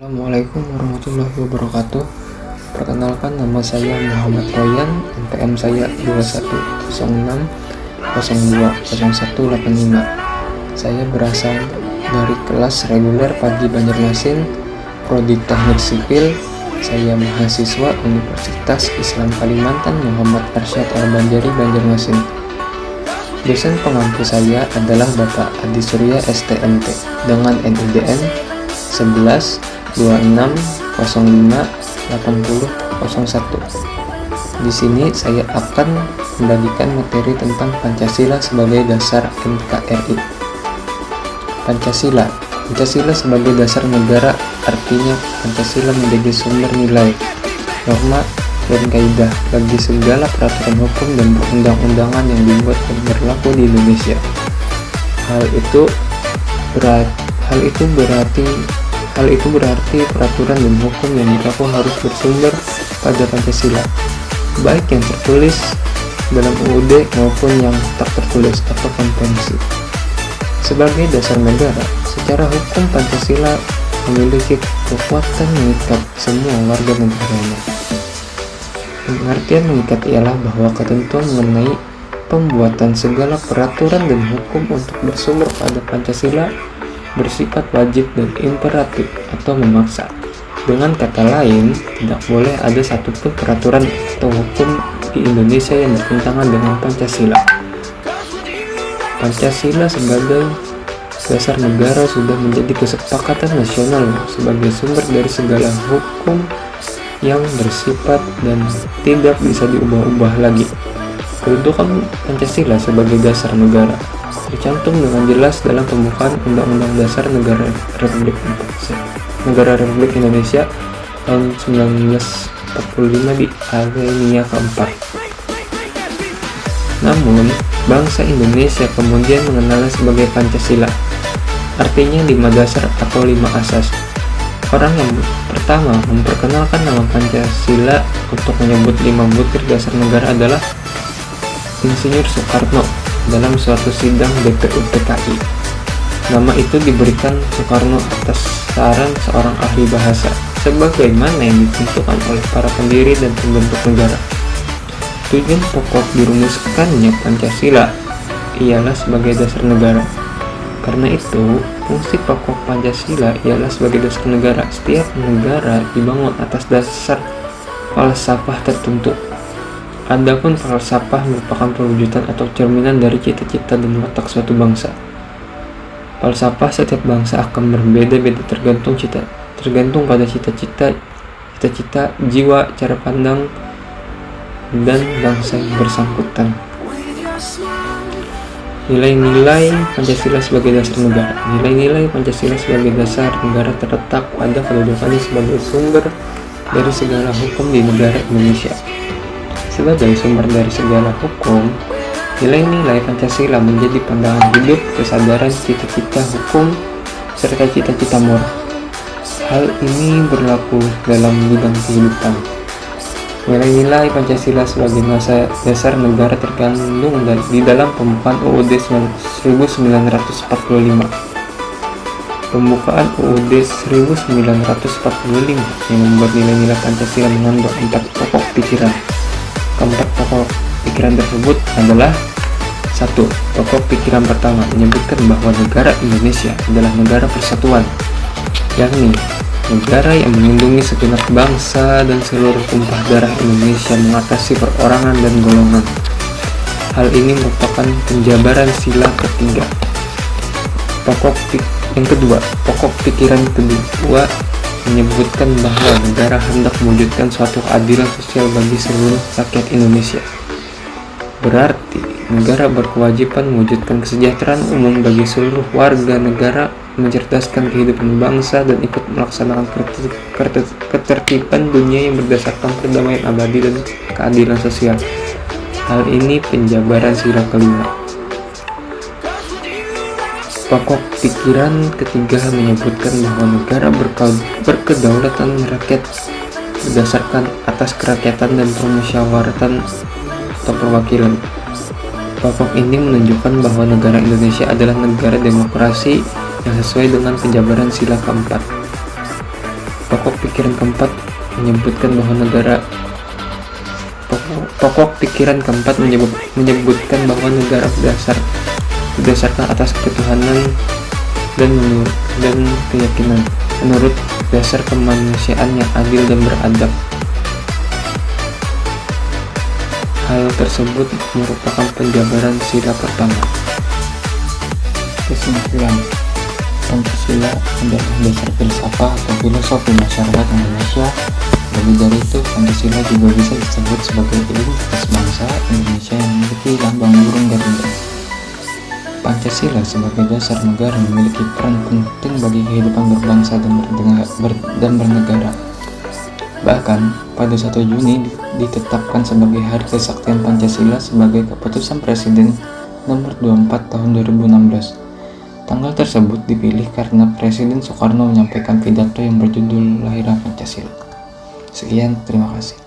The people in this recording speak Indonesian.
Assalamualaikum warahmatullahi wabarakatuh. Perkenalkan, nama saya Muhammad Royan, NPM saya 2106020185. Saya berasal dari kelas reguler Pagi Banjarmasin, Prodi Teknik Sipil. Saya mahasiswa Universitas Islam Kalimantan Muhammad Arsyad Al-Banjari, Banjarmasin. Dosen pengampu saya adalah Bapak Adi Surya STMT dengan NIDN 11 26058001. Di sini saya akan membagikan materi tentang Pancasila sebagai dasar NKRI. Pancasila sebagai dasar negara, artinya Pancasila menjadi sumber nilai, norma, dan kaidah bagi segala peraturan hukum dan perundang-undangan yang dibuat dan berlaku di Indonesia. Hal itu berarti peraturan dan hukum yang berlaku harus bersumber pada Pancasila, baik yang tertulis dalam UUD maupun yang tak tertulis atau konvensi. Sebagai dasar negara, secara hukum Pancasila memiliki kekuatan mengikat semua warga negaranya. Pengertian mengikat ialah bahwa ketentuan mengenai pembuatan segala peraturan dan hukum untuk bersumber pada Pancasila bersifat wajib dan imperatif atau memaksa. Dengan kata lain, tidak boleh ada satupun peraturan atau hukum di Indonesia yang bertentangan dengan Pancasila. Pancasila sebagai dasar negara sudah menjadi kesepakatan nasional sebagai sumber dari segala hukum yang bersifat dan tidak bisa diubah-ubah lagi. Kedudukan Pancasila sebagai dasar negara tercantum dengan jelas dalam pembukaan Undang-Undang Dasar Negara Republik Indonesia tahun 1945 di alinea keempat. Namun, bangsa Indonesia kemudian mengenalnya sebagai Pancasila, artinya 5 dasar atau 5 asas. Orang yang pertama memperkenalkan nama Pancasila untuk menyebut 5 butir dasar negara adalah Insinyur Soekarno dalam suatu sidang BPUPKI. Nama itu diberikan Soekarno atas saran seorang ahli bahasa, sebagaimana yang ditentukan oleh para pendiri dan pembentuk negara. Tujuan pokok dirumuskannya Pancasila ialah sebagai dasar negara. Karena itu, fungsi pokok Pancasila ialah sebagai dasar negara. Setiap negara dibangun atas dasar falsafah tertentu. Adapun falsafah merupakan perwujudan atau cerminan dari cita-cita dan watak suatu bangsa. Falsafah setiap bangsa akan berbeda-beda tergantung pada cita-cita, jiwa, cara pandang, dan bangsa yang bersangkutan. Nilai-nilai Pancasila sebagai dasar negara. Nilai-nilai Pancasila sebagai dasar negara terletak pada kedudukannya sebagai sumber dari segala hukum di negara Indonesia. Sebagai sumber dari segala hukum, nilai-nilai Pancasila menjadi pandangan hidup, kesadaran, cita-cita hukum, serta cita-cita moral. Hal ini berlaku dalam bidang kehidupan. Nilai-nilai Pancasila sebagai dasar negara terkandung di dalam pembukaan UUD 1945. Pembukaan UUD 1945 yang membuat nilai-nilai Pancasila mengandung 4 pokok pikiran. Keempat pokok pikiran tersebut adalah: 1. Pokok pikiran pertama menyebutkan bahwa negara Indonesia adalah negara persatuan, yakni negara yang melindungi segenap bangsa dan seluruh tumpah darah Indonesia mengatasi perorangan dan golongan. Hal ini merupakan penjabaran sila ketiga. Yang kedua, pokok pikiran kedua menyebutkan bahwa negara hendak mewujudkan suatu keadilan sosial bagi seluruh rakyat Indonesia. Berarti, negara berkewajiban mewujudkan kesejahteraan umum bagi seluruh warga negara, mencerdaskan kehidupan bangsa, dan ikut melaksanakan ketertiban dunia yang berdasarkan perdamaian abadi dan keadilan sosial. Hal ini penjabaran sila kelima. Pokok pikiran ketiga menyebutkan bahwa negara berkedaulatan rakyat berdasarkan atas kerakyatan dan permusyawaratan atau perwakilan. Pokok ini menunjukkan bahwa negara Indonesia adalah negara demokrasi yang sesuai dengan penjabaran sila keempat. Pokok pikiran keempat menyebutkan bahwa negara berdasarkan atas ketuhanan dan keyakinan menurut dasar kemanusiaan yang adil dan beradab. Hal tersebut merupakan penjabaran sila pertama. Kesimpulan, Pancasila adalah dasar filsafat atau filosofi masyarakat Indonesia. Lebih dari itu, Pancasila juga bisa disebut sebagai identitas bangsa Indonesia yang memiliki lambang burung Garuda. Pancasila sebagai dasar negara memiliki peran penting bagi kehidupan berbangsa dan bernegara. Bahkan, pada 1 Juni ditetapkan sebagai Hari Kesaktian Pancasila sebagai keputusan Presiden nomor 24 tahun 2016. Tanggal tersebut dipilih karena Presiden Soekarno menyampaikan pidato yang berjudul Lahirnya Pancasila. Sekian, terima kasih.